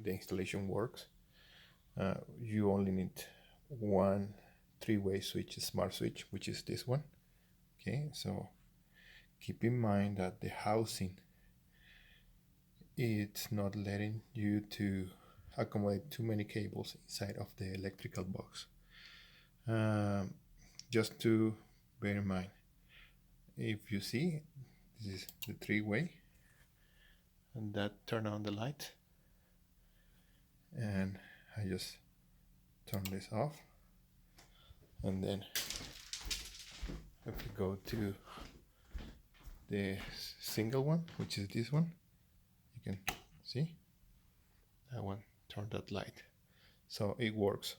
the installation works. You only need one three-way switch, smart switch, which is this one. Okay, so keep in mind that the housing, it's not letting you to accommodate too many cables inside of the electrical box. Just to bear in mind, if you see, this is the three-way, and that turn on the light, and I just turn this off, and then if you go to the single one, which is this one, you can see that one turn that light, so it works.